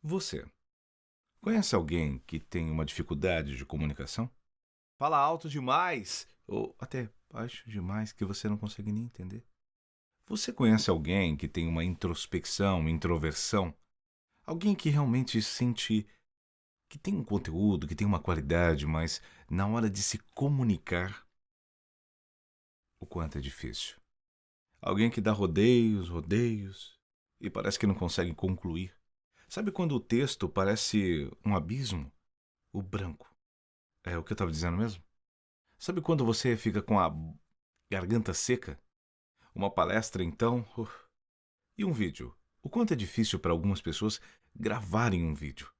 Você conhece alguém que tem uma dificuldade de comunicação? Fala alto demais ou até baixo demais que você não consegue nem entender. Você conhece alguém que tem uma introspecção, introversão? Alguém que realmente sente que tem um conteúdo, que tem uma qualidade, mas na hora de se comunicar, o quanto é difícil. Alguém que dá rodeios, rodeios e parece que não consegue concluir. Sabe quando o texto parece um abismo? O branco. É o que eu estava dizendo mesmo? Sabe quando você fica com a garganta seca? Uma palestra, então, e um vídeo. O quanto é difícil para algumas pessoas gravarem um vídeo.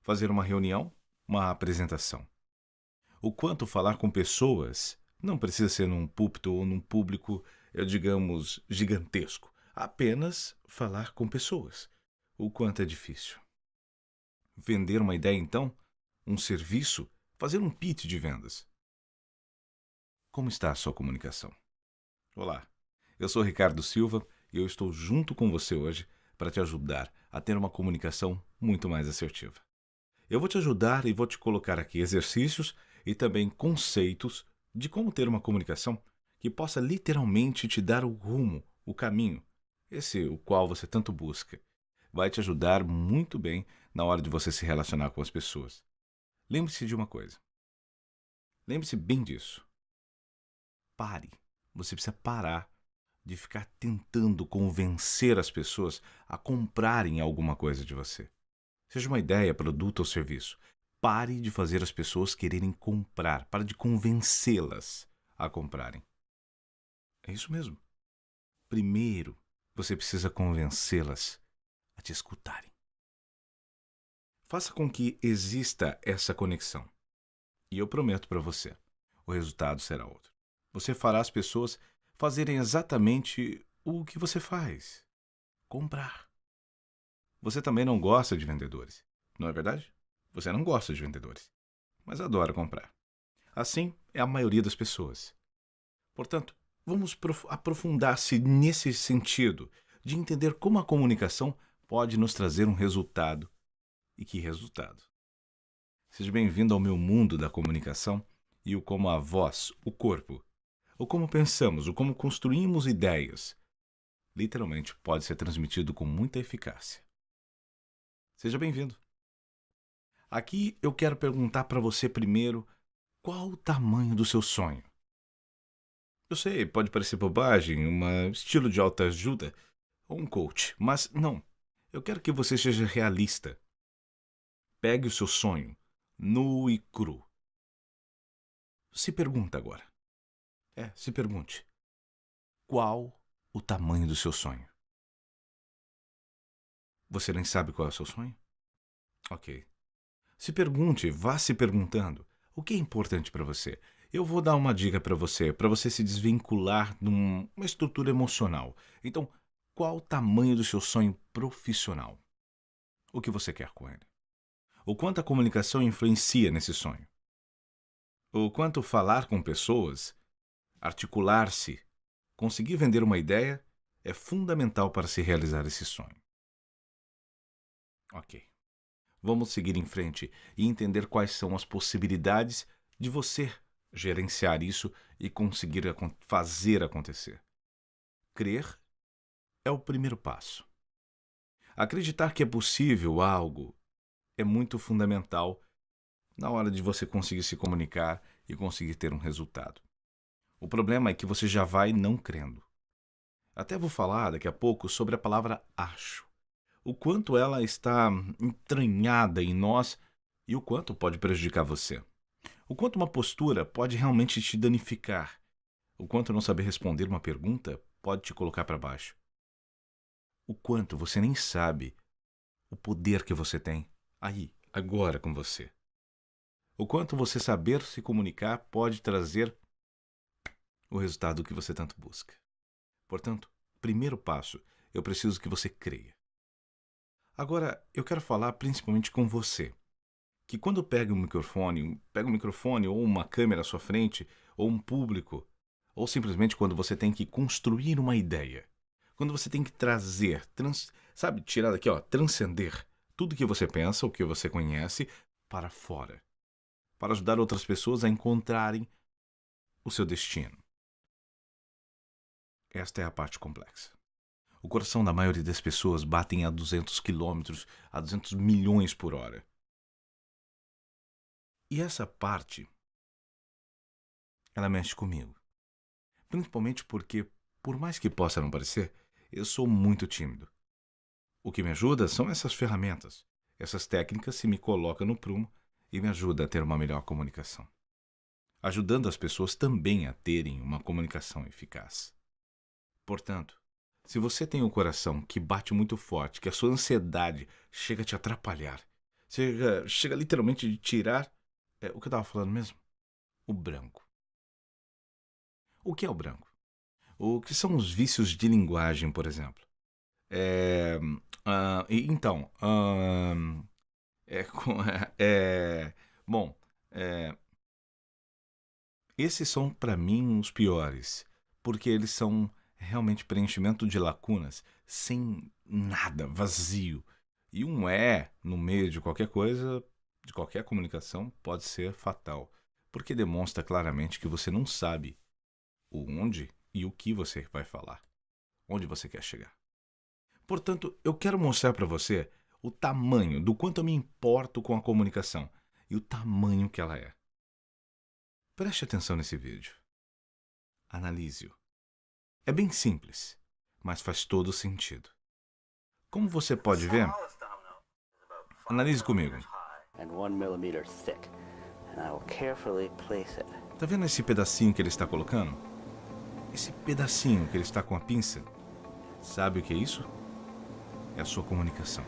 Fazer uma reunião, uma apresentação. O quanto falar com pessoas não precisa ser num púlpito ou num público, digamos, gigantesco. Apenas falar com pessoas. O quanto é difícil. Vender uma ideia, então, um serviço, fazer um pitch de vendas. Como está a sua comunicação? Olá, eu sou Ricardo Silva e eu estou junto com você hoje para te ajudar a ter uma comunicação muito mais assertiva. Eu vou te ajudar e vou te colocar aqui exercícios e também conceitos de como ter uma comunicação que possa literalmente te dar o rumo, o caminho, esse o qual você tanto busca. Vai te ajudar muito bem na hora de você se relacionar com as pessoas. Lembre-se de uma coisa. Lembre-se bem disso. Pare. Você precisa parar de ficar tentando convencer as pessoas a comprarem alguma coisa de você. Seja uma ideia, produto ou serviço. Pare de fazer as pessoas quererem comprar. Pare de convencê-las a comprarem. É isso mesmo. Primeiro, você precisa convencê-las a te escutarem. Faça com que exista essa conexão. E eu prometo para você, o resultado será outro. Você fará as pessoas fazerem exatamente o que você faz: comprar. Você também não gosta de vendedores, não é verdade? Você não gosta de vendedores, mas adora comprar. Assim é a maioria das pessoas. Portanto, vamos aprofundar-se nesse sentido de entender como a comunicação pode nos trazer um resultado. E que resultado? Seja bem-vindo ao meu mundo da comunicação e o como a voz, o corpo, o como pensamos, o como construímos ideias, literalmente pode ser transmitido com muita eficácia. Seja bem-vindo. Aqui eu quero perguntar para você primeiro qual o tamanho do seu sonho. Eu sei, pode parecer bobagem, um estilo de autoajuda ou um coach, mas não. Eu quero que você seja realista. Pegue o seu sonho, nu e cru. Se pergunta agora. Se pergunte. Qual o tamanho do seu sonho? Você nem sabe qual é o seu sonho? Ok. Se pergunte, vá se perguntando. O que é importante para você? Eu vou dar uma dica para você se desvincular de uma estrutura emocional. Então, qual o tamanho do seu sonho profissional? O que você quer com ele? O quanto a comunicação influencia nesse sonho? O quanto falar com pessoas, articular-se, conseguir vender uma ideia é fundamental para se realizar esse sonho. Ok. Vamos seguir em frente e entender quais são as possibilidades de você gerenciar isso e conseguir fazer acontecer. Crer é o primeiro passo. Acreditar que é possível algo é muito fundamental na hora de você conseguir se comunicar e conseguir ter um resultado. O problema é que você já vai não crendo. Até vou falar daqui a pouco sobre a palavra acho. O quanto ela está entranhada em nós e o quanto pode prejudicar você. O quanto uma postura pode realmente te danificar. O quanto não saber responder uma pergunta pode te colocar para baixo. O quanto você nem sabe o poder que você tem aí, agora com você. O quanto você saber se comunicar pode trazer o resultado que você tanto busca. Portanto, primeiro passo, eu preciso que você creia. Agora, eu quero falar principalmente com você, que quando pega um microfone ou uma câmera à sua frente, ou um público, ou simplesmente quando você tem que construir uma ideia, quando você tem que trazer, sabe, tirar daqui, ó, transcender, tudo que você pensa, o que você conhece, para fora, para ajudar outras pessoas a encontrarem o seu destino. Esta é a parte complexa. O coração da maioria das pessoas bate a 200 quilômetros, a 200 milhões por hora. E essa parte, ela mexe comigo. Principalmente porque, por mais que possa não parecer, eu sou muito tímido. O que me ajuda são essas ferramentas. Essas técnicas se me colocam no prumo e me ajuda a ter uma melhor comunicação. Ajudando as pessoas também a terem uma comunicação eficaz. Portanto, se você tem um coração que bate muito forte, que a sua ansiedade chega a te atrapalhar, chega literalmente de tirar o que eu estava falando mesmo? O branco. O que é o branco? O que são os vícios de linguagem, por exemplo? É, então, é, com- é, bom, é, esses são para mim os piores, porque eles são realmente preenchimento de lacunas sem nada, vazio. E um no meio de qualquer coisa, de qualquer comunicação, pode ser fatal, porque demonstra claramente que você não sabe o onde e o que você vai falar, onde você quer chegar. Portanto, eu quero mostrar para você o tamanho, do quanto eu me importo com a comunicação e o tamanho que ela é. Preste atenção nesse vídeo. Analise-o. É bem simples, mas faz todo sentido. Como você pode ver, analise comigo. And 1 mm thick, and I will carefully place it. Tá vendo esse pedacinho que ele está colocando? Esse pedacinho que ele está com a pinça? Sabe o que é isso? É a sua comunicação.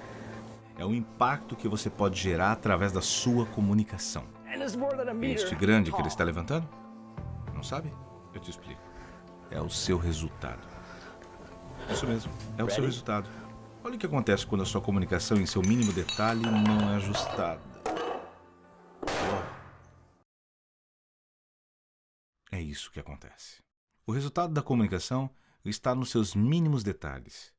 É o impacto que você pode gerar através da sua comunicação. And it's more than a meter. Este grande que ele está levantando? Não sabe? Eu te explico. É o seu resultado. Isso mesmo, é o seu resultado. Olha o que acontece quando a sua comunicação em seu mínimo detalhe não é ajustada. É isso que acontece. O resultado da comunicação está nos seus mínimos detalhes.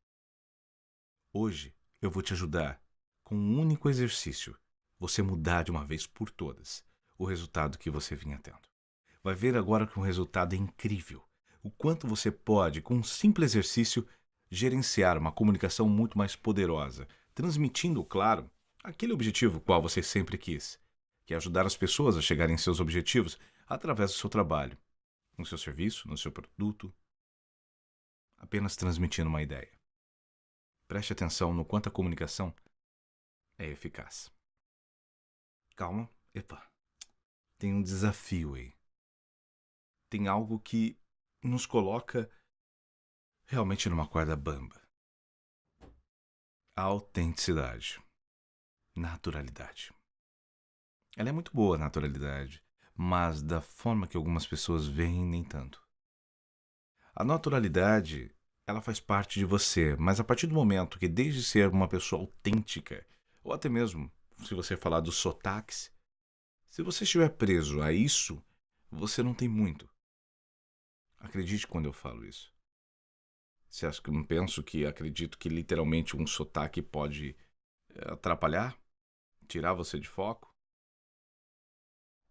Hoje eu vou te ajudar com um único exercício. Você mudar de uma vez por todas o resultado que você vinha tendo. Vai ver agora que o resultado é incrível. O quanto você pode, com um simples exercício, gerenciar uma comunicação muito mais poderosa, transmitindo, claro, aquele objetivo qual você sempre quis, que é ajudar as pessoas a chegarem em seus objetivos através do seu trabalho, no seu serviço, no seu produto, apenas transmitindo uma ideia. Preste atenção no quanto a comunicação é eficaz. Calma, epa, tem um desafio aí. Tem algo que nos coloca realmente numa corda bamba. A autenticidade. Naturalidade. Ela é muito boa, a naturalidade, mas da forma que algumas pessoas veem, nem tanto. A naturalidade, ela faz parte de você, mas a partir do momento que desde ser uma pessoa autêntica, ou até mesmo se você falar dos sotaques, se você estiver preso a isso, você não tem muito. Acredite quando eu falo isso. Você acha que eu não penso que acredito que literalmente um sotaque pode atrapalhar? Tirar você de foco?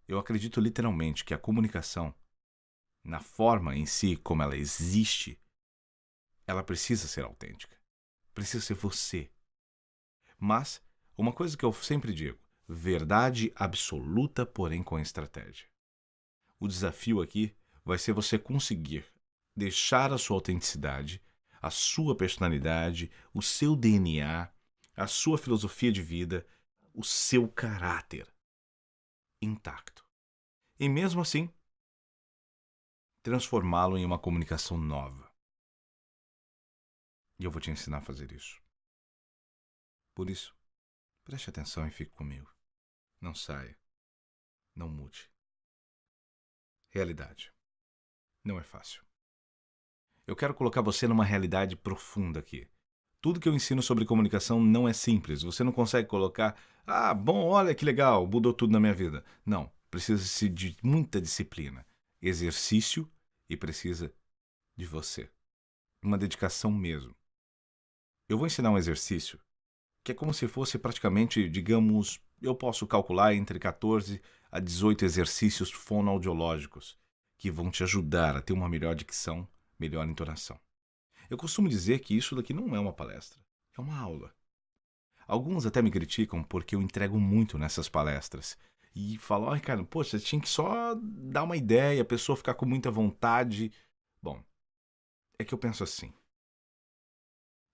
Eu acredito literalmente que a comunicação, na forma em si como ela existe, ela precisa ser autêntica. Precisa ser você. Mas, uma coisa que eu sempre digo, verdade absoluta, porém com estratégia. O desafio aqui vai ser você conseguir deixar a sua autenticidade, a sua personalidade, o seu DNA, a sua filosofia de vida, o seu caráter intacto. E mesmo assim, transformá-lo em uma comunicação nova. E eu vou te ensinar a fazer isso. Por isso, preste atenção e fique comigo. Não saia. Não mude. Realidade. Não é fácil. Eu quero colocar você numa realidade profunda aqui. Tudo que eu ensino sobre comunicação não é simples. Você não consegue colocar, bom, olha que legal, mudou tudo na minha vida. Não, precisa-se de muita disciplina, exercício e precisa de você. Uma dedicação mesmo. Eu vou ensinar um exercício que é como se fosse praticamente, digamos, eu posso calcular entre 14 a 18 exercícios fonoaudiológicos que vão te ajudar a ter uma melhor dicção, melhor entonação. Eu costumo dizer que isso daqui não é uma palestra, é uma aula. Alguns até me criticam porque eu entrego muito nessas palestras. E falam, ai cara, poxa, tinha que só dar uma ideia, a pessoa ficar com muita vontade. Bom, é que eu penso assim.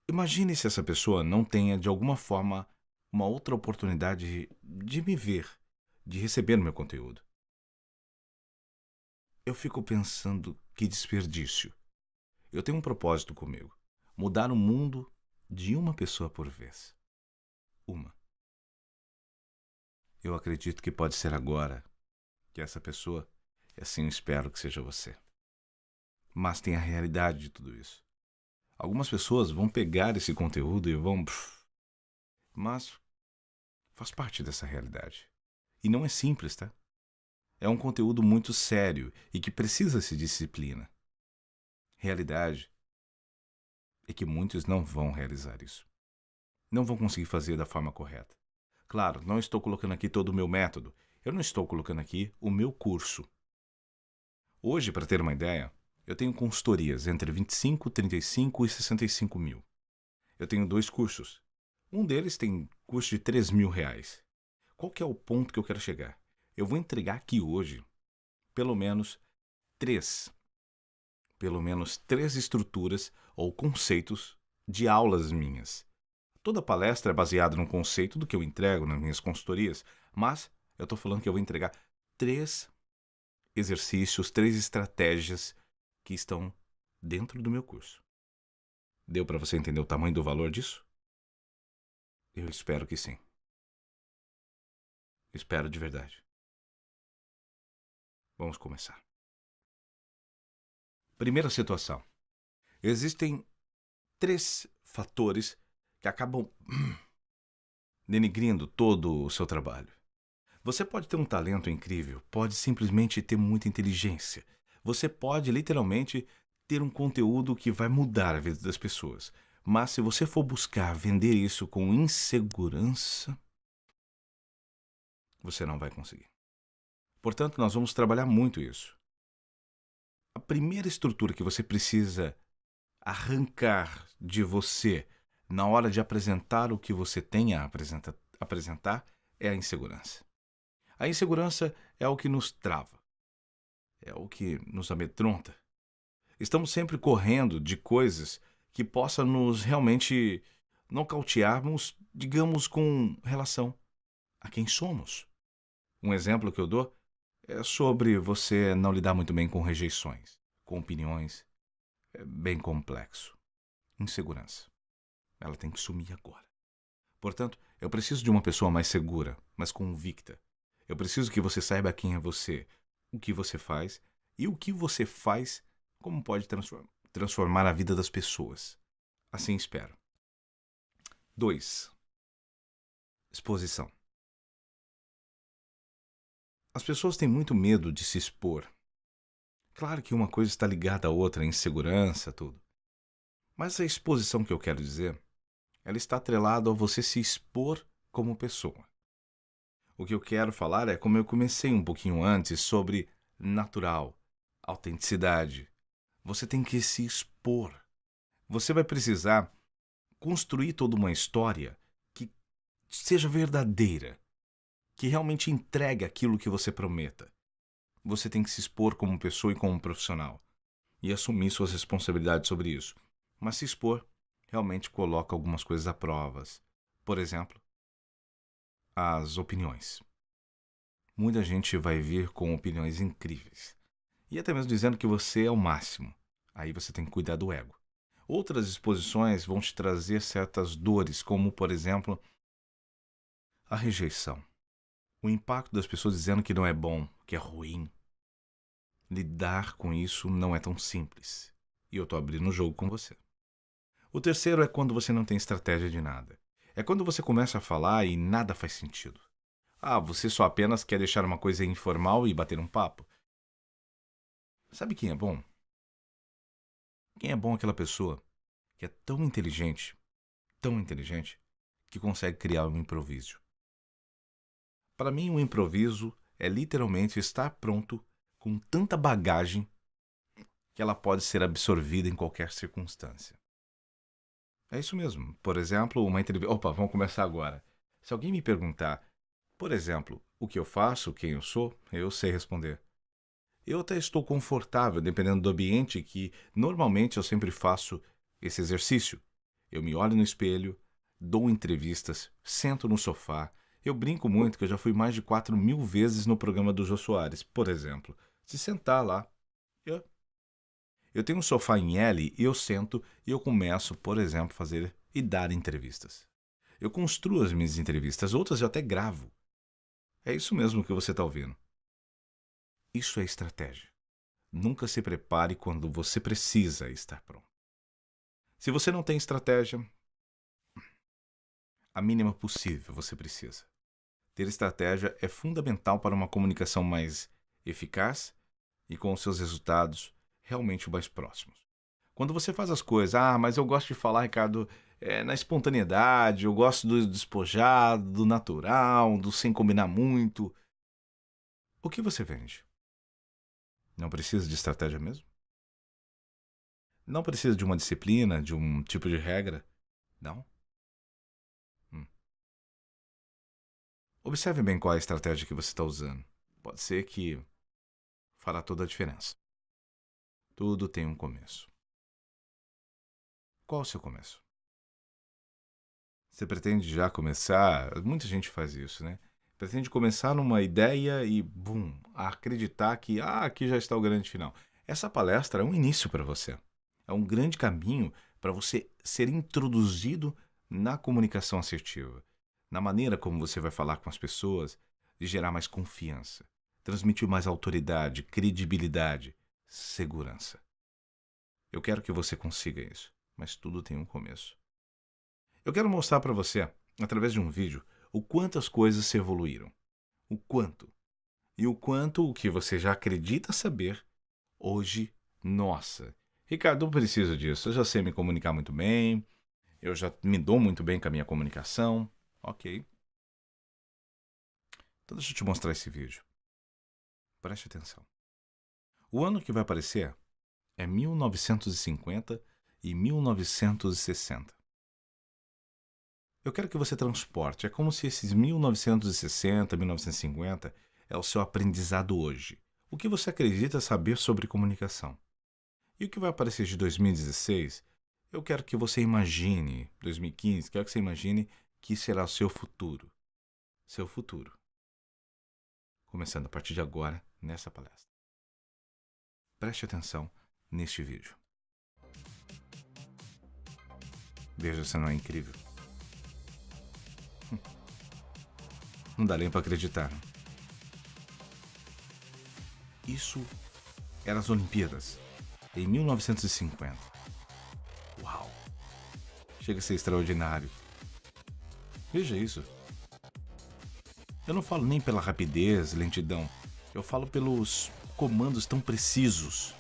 Imagine se essa pessoa não tenha, de alguma forma, uma outra oportunidade de me ver, de receber o meu conteúdo. Eu fico pensando que desperdício. Eu tenho um propósito comigo: mudar o mundo de uma pessoa por vez. Uma. Eu acredito que pode ser agora que essa pessoa, e assim eu espero que seja você. Mas tem a realidade de tudo isso. Algumas pessoas vão pegar esse conteúdo e vão. Mas faz parte dessa realidade. E não é simples, tá? É um conteúdo muito sério e que precisa-se disciplina. Realidade é que muitos não vão realizar isso. Não vão conseguir fazer da forma correta. Claro, não estou colocando aqui todo o meu método. Eu não estou colocando aqui o meu curso. Hoje, para ter uma ideia, eu tenho consultorias entre 25, 35 e 65 mil. Eu tenho 2 cursos. Um deles tem custo de 3 mil reais. Qual que é o ponto que eu quero chegar? Eu vou entregar aqui hoje pelo menos 3. Pelo menos 3 estruturas ou conceitos de aulas minhas. Toda palestra é baseada num conceito do que eu entrego nas minhas consultorias, mas eu estou falando que eu vou entregar 3 exercícios, 3 estratégias que estão dentro do meu curso. Deu para você entender o tamanho do valor disso? Eu espero que sim. Espero de verdade. Vamos começar. Primeira situação. Existem 3 fatores que acabam denigrindo todo o seu trabalho. Você pode ter um talento incrível, pode simplesmente ter muita inteligência. Você pode literalmente ter um conteúdo que vai mudar a vida das pessoas. Mas se você for buscar vender isso com insegurança, você não vai conseguir. Portanto, nós vamos trabalhar muito isso. A primeira estrutura que você precisa arrancar de você na hora de apresentar o que você tem a apresentar é a insegurança. A insegurança é o que nos trava, é o que nos amedronta. Estamos sempre correndo de coisas que possam nos realmente nocautearmos, digamos, com relação a quem somos. Um exemplo que eu dou é sobre você não lidar muito bem com rejeições, com opiniões. É bem complexo. Insegurança. Ela tem que sumir agora. Portanto, eu preciso de uma pessoa mais segura, mais convicta. Eu preciso que você saiba quem é você, o que você faz e o que você faz, como pode transformar a vida das pessoas. Assim espero. 2. Exposição. As pessoas têm muito medo de se expor. Claro que uma coisa está ligada à outra, insegurança, tudo. Mas a exposição que eu quero dizer, ela está atrelada a você se expor como pessoa. O que eu quero falar é como eu comecei um pouquinho antes sobre natural, autenticidade. Você tem que se expor. Você vai precisar construir toda uma história que seja verdadeira, que realmente entregue aquilo que você prometa. Você tem que se expor como pessoa e como profissional e assumir suas responsabilidades sobre isso. Mas se expor realmente coloca algumas coisas à prova. Por exemplo, as opiniões. Muita gente vai vir com opiniões incríveis. E até mesmo dizendo que você é o máximo. Aí você tem que cuidar do ego. Outras exposições vão te trazer certas dores, como, por exemplo, a rejeição. O impacto das pessoas dizendo que não é bom, que é ruim. Lidar com isso não é tão simples. E eu estou abrindo o jogo com você. O terceiro é quando você não tem estratégia de nada. É quando você começa a falar e nada faz sentido. Ah, você só apenas quer deixar uma coisa informal e bater um papo. Sabe quem é bom? Quem é bom é aquela pessoa que é tão inteligente, que consegue criar um improviso. Para mim, um improviso é literalmente estar pronto com tanta bagagem que ela pode ser absorvida em qualquer circunstância. É isso mesmo. Por exemplo, uma entrevista. Opa, vamos começar agora. Se alguém me perguntar, por exemplo, o que eu faço, quem eu sei responder. Eu até estou confortável, dependendo do ambiente, que normalmente eu sempre faço esse exercício. Eu me olho no espelho, dou entrevistas, sento no sofá. Eu brinco muito que eu já fui mais de 4.000 vezes no programa do Jô Soares, por exemplo. Se sentar lá, eu, eu tenho um sofá em L e eu sento e eu começo, por exemplo, fazer e dar entrevistas. Eu construo as minhas entrevistas, outras eu até gravo. É isso mesmo que você está ouvindo. Isso é estratégia. Nunca se prepare quando você precisa estar pronto. Se você não tem estratégia, a mínima possível você precisa. Ter estratégia é fundamental para uma comunicação mais eficaz e com os seus resultados realmente mais próximos. Quando você faz as coisas, mas eu gosto de falar, Ricardo, na espontaneidade, eu gosto do despojado, do natural, do sem combinar muito. O que você vende? Não precisa de estratégia mesmo? Não precisa de uma disciplina, de um tipo de regra? Não? Hum. Observe bem qual é a estratégia que você está usando. Pode ser que fará toda a diferença. Tudo tem um começo. Qual o seu começo? Você pretende já começar? Muita gente faz isso, né? Pretende começar numa ideia e, bum, acreditar que, aqui já está o grande final. Essa palestra é um início para você. É um grande caminho para você ser introduzido na comunicação assertiva, na maneira como você vai falar com as pessoas, de gerar mais confiança, transmitir mais autoridade, credibilidade, segurança. Eu quero que você consiga isso, mas tudo tem um começo. Eu quero mostrar para você, através de um vídeo, o quanto as coisas se evoluíram. O quanto. E o quanto o que você já acredita saber, hoje, nossa. Ricardo, não preciso disso. Eu já sei me comunicar muito bem. Eu já me dou muito bem com a minha comunicação. Ok. Então deixa eu te mostrar esse vídeo. Preste atenção. O ano que vai aparecer é 1950 e 1960. Eu quero que você transporte. É como se esses 1960, 1950 é o seu aprendizado hoje. O que você acredita saber sobre comunicação? E o que vai aparecer de 2016? Eu quero que você imagine, 2015, quero que você imagine que será o seu futuro. Seu futuro. Começando a partir de agora, nessa palestra. Preste atenção neste vídeo. Veja se não é incrível. Não dá nem para acreditar. Isso eram as Olimpíadas, em 1950. Uau! Chega a ser extraordinário. Veja isso. Eu não falo nem pela rapidez, lentidão. Eu falo pelos comandos tão precisos.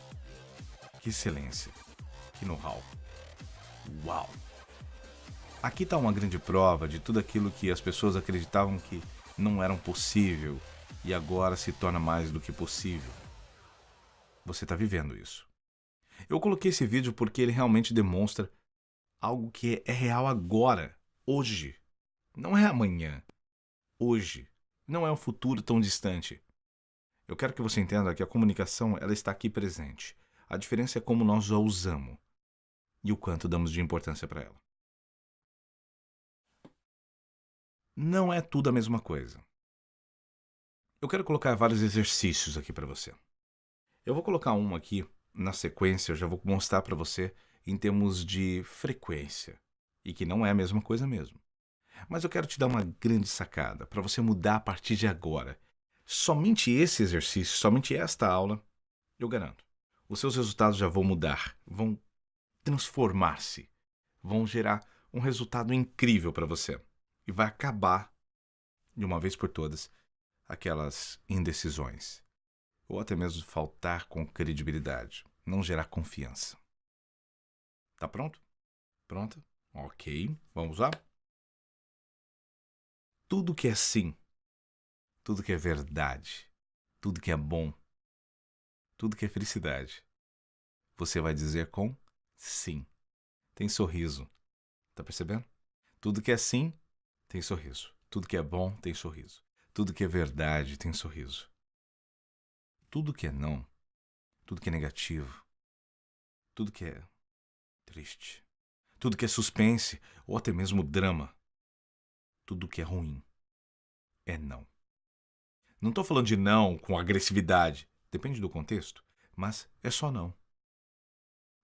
Que excelência. Que know-how. Uau! Aqui está uma grande prova de tudo aquilo que as pessoas acreditavam que não era possível e agora se torna mais do que possível. Você está vivendo isso. Eu coloquei esse vídeo porque ele realmente demonstra algo que é real agora, hoje. Não é amanhã. Hoje. Não é um futuro tão distante. Eu quero que você entenda que a comunicação ela está aqui presente. A diferença é como nós a usamos e o quanto damos de importância para ela. Não é tudo a mesma coisa. Eu quero colocar vários exercícios aqui para você. Eu vou colocar um aqui na sequência, eu já vou mostrar para você em termos de frequência. E que não é a mesma coisa mesmo. Mas eu quero te dar uma grande sacada para você mudar a partir de agora. Somente esse exercício, somente esta aula, eu garanto. Os seus resultados já vão mudar, vão transformar-se, vão gerar um resultado incrível para você. E vai acabar, de uma vez por todas, aquelas indecisões. Ou até mesmo faltar com credibilidade, não gerar confiança. Tá pronto? Pronta? Ok, vamos lá? Tudo que é sim, tudo que é verdade, tudo que é bom, tudo que é felicidade, você vai dizer com sim. Tem sorriso. Tá percebendo? Tudo que é sim, tem sorriso. Tudo que é bom, tem sorriso. Tudo que é verdade, tem sorriso. Tudo que é não, tudo que é negativo, tudo que é triste, tudo que é suspense ou até mesmo drama, tudo que é ruim é não. Não estou falando de não com agressividade, depende do contexto, mas é só não.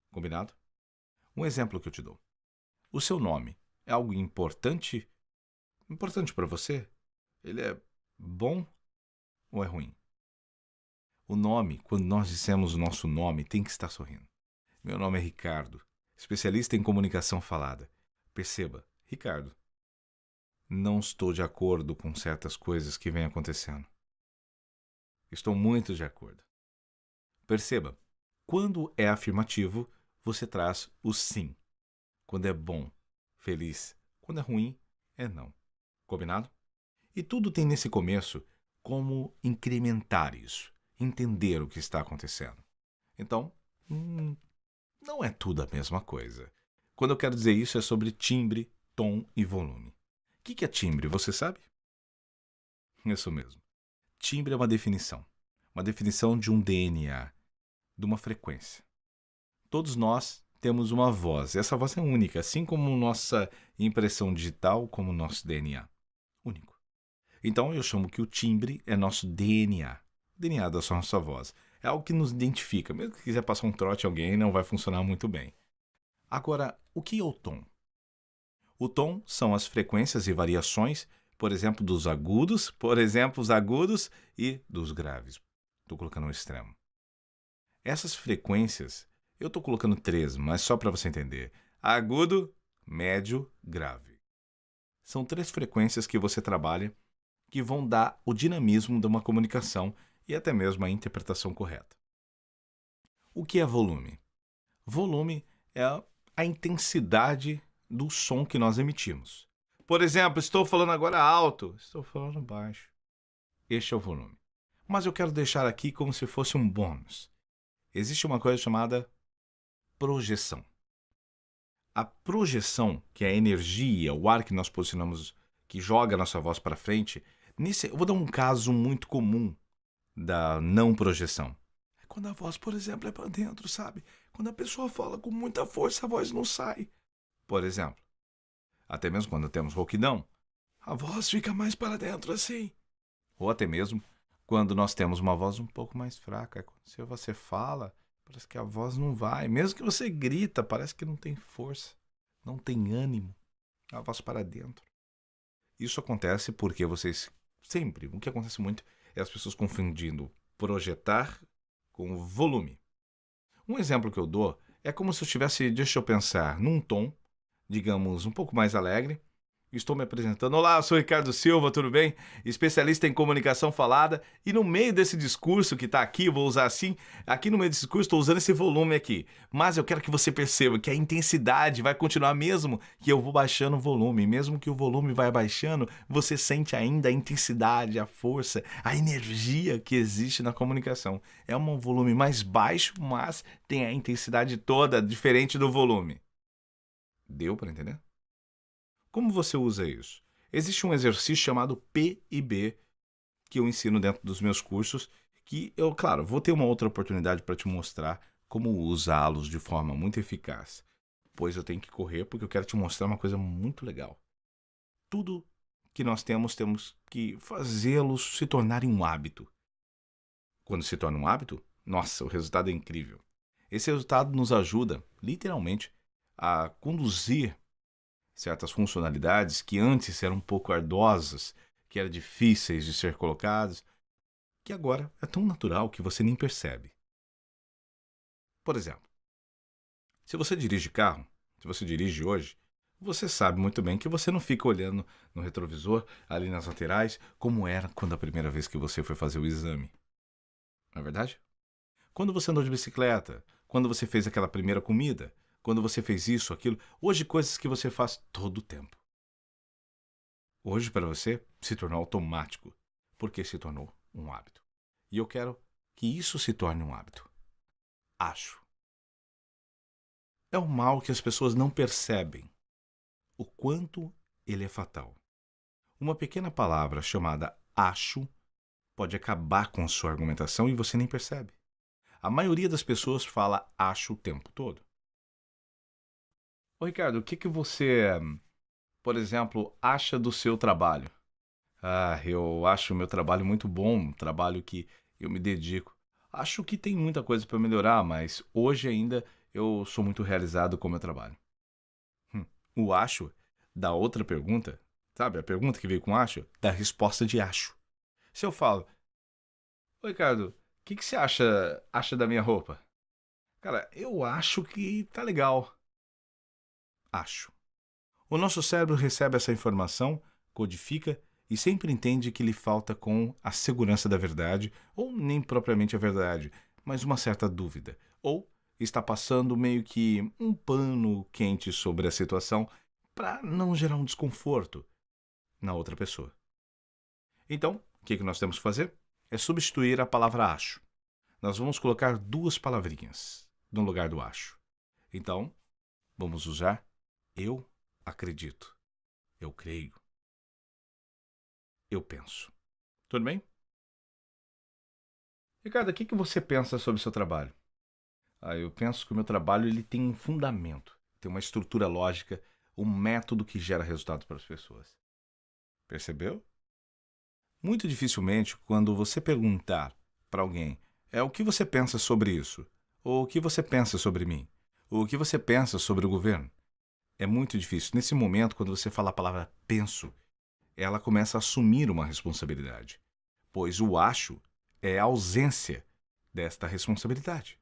Combinado? Um exemplo que eu te dou. O seu nome é algo importante? Importante para você? Ele é bom ou é ruim? O nome, quando nós dissemos o nosso nome, tem que estar sorrindo. Meu nome é Ricardo, especialista em comunicação falada. Perceba, Ricardo, não estou de acordo com certas coisas que vêm acontecendo. Estou muito de acordo. Perceba, quando é afirmativo, você traz o sim. Quando é bom, feliz. Quando é ruim, é não. Combinado? E tudo tem nesse começo como incrementar isso, entender o que está acontecendo. Então, não é tudo a mesma coisa. Quando eu quero dizer isso é sobre timbre, tom e volume. O que é timbre, você sabe? Isso mesmo. Timbre é uma definição de um DNA, de uma frequência. Todos nós temos uma voz, e essa voz é única, assim como nossa impressão digital, como nosso DNA. Único. Então eu chamo que o timbre é nosso DNA. O DNA da nossa voz. É algo que nos identifica. Mesmo que quiser passar um trote a alguém, não vai funcionar muito bem. Agora, o que é o tom? O tom são as frequências e variações, por exemplo, dos agudos, os agudos e dos graves. Estou colocando um extremo. Essas frequências, eu estou colocando 3, mas só para você entender. Agudo, médio, grave. São 3 frequências que você trabalha que vão dar o dinamismo de uma comunicação e até mesmo a interpretação correta. O que é volume? Volume é a intensidade do som que nós emitimos. Por exemplo, estou falando agora alto, estou falando baixo. Este é o volume. Mas eu quero deixar aqui como se fosse um bônus. Existe uma coisa chamada projeção. A projeção, que é a energia, o ar que nós posicionamos, que joga a nossa voz para frente, eu vou dar um caso muito comum da não projeção. É quando a voz, por exemplo, é para dentro, sabe? Quando a pessoa fala com muita força, a voz não sai. Por exemplo, até mesmo quando temos rouquidão, a voz fica mais para dentro assim. Ou até mesmo quando nós temos uma voz um pouco mais fraca. Se você fala, parece que a voz não vai. Mesmo que você grita, parece que não tem força, não tem ânimo. A voz para dentro. Isso acontece porque vocês sempre, o que acontece muito é as pessoas confundindo projetar com volume. Um exemplo que eu dou é como se eu estivesse, deixa eu pensar, num tom, digamos, um pouco mais alegre. Estou me apresentando. Olá, eu sou Ricardo Silva, tudo bem? Especialista em comunicação falada. E no meio desse discurso que está aqui, vou usar assim, aqui no meio desse discurso estou usando esse volume aqui. Mas eu quero que você perceba que a intensidade vai continuar mesmo que eu vou baixando o volume. Mesmo que o volume vai baixando, você sente ainda a intensidade, a força, a energia que existe na comunicação. É um volume mais baixo, mas tem a intensidade toda diferente do volume. Deu para entender? Como você usa isso? Existe um exercício chamado PIB que eu ensino dentro dos meus cursos, que eu, claro, vou ter uma outra oportunidade para te mostrar como usá-los de forma muito eficaz. Pois eu tenho que correr porque eu quero te mostrar uma coisa muito legal. Tudo que nós temos que fazê-los se tornarem um hábito. Quando se torna um hábito, nossa, o resultado é incrível. Esse resultado nos ajuda, literalmente, a conduzir certas funcionalidades que antes eram um pouco ardosas, que eram difíceis de ser colocadas, que agora é tão natural que você nem percebe. Por exemplo, se você dirige carro, se você dirige hoje, você sabe muito bem que você não fica olhando no retrovisor, ali nas laterais, como era quando a primeira vez que você foi fazer o exame. Não é verdade? Quando você andou de bicicleta, quando você fez aquela primeira comida, quando você fez isso, aquilo, hoje coisas que você faz todo o tempo. Hoje, para você, se tornou automático, porque se tornou um hábito. E eu quero que isso se torne um hábito. Acho. É um mal que as pessoas não percebem o quanto ele é fatal. Uma pequena palavra chamada acho pode acabar com a sua argumentação e você nem percebe. A maioria das pessoas fala acho o tempo todo. Ô Ricardo, o que você, por exemplo, acha do seu trabalho? Ah, eu acho o meu trabalho muito bom, um trabalho que eu me dedico. Acho que tem muita coisa para melhorar, mas hoje ainda eu sou muito realizado com o meu trabalho. Hum, O acho da outra pergunta, sabe? A pergunta que veio com acho, da resposta de acho. Se eu falo, ô Ricardo, o que você acha da minha roupa? Cara, eu acho que tá legal. Acho. O nosso cérebro recebe essa informação, codifica e sempre entende que lhe falta com a segurança da verdade, ou nem propriamente a verdade, mas uma certa dúvida, ou está passando meio que um pano quente sobre a situação para não gerar um desconforto na outra pessoa. Então, o que nós temos que fazer? É substituir a palavra acho. Nós vamos colocar duas palavrinhas no lugar do acho. Então, vamos usar eu acredito. Eu creio. Eu penso. Tudo bem? Ricardo, o que você pensa sobre o seu trabalho? Eu penso que o meu trabalho ele tem um fundamento, tem uma estrutura lógica, um método que gera resultados para as pessoas. Percebeu? Muito dificilmente, quando você perguntar para alguém o que você pensa sobre isso, ou o que você pensa sobre mim, ou o que você pensa sobre o governo, é muito difícil. Nesse momento, quando você fala a palavra penso, ela começa a assumir uma responsabilidade, pois o acho é a ausência desta responsabilidade.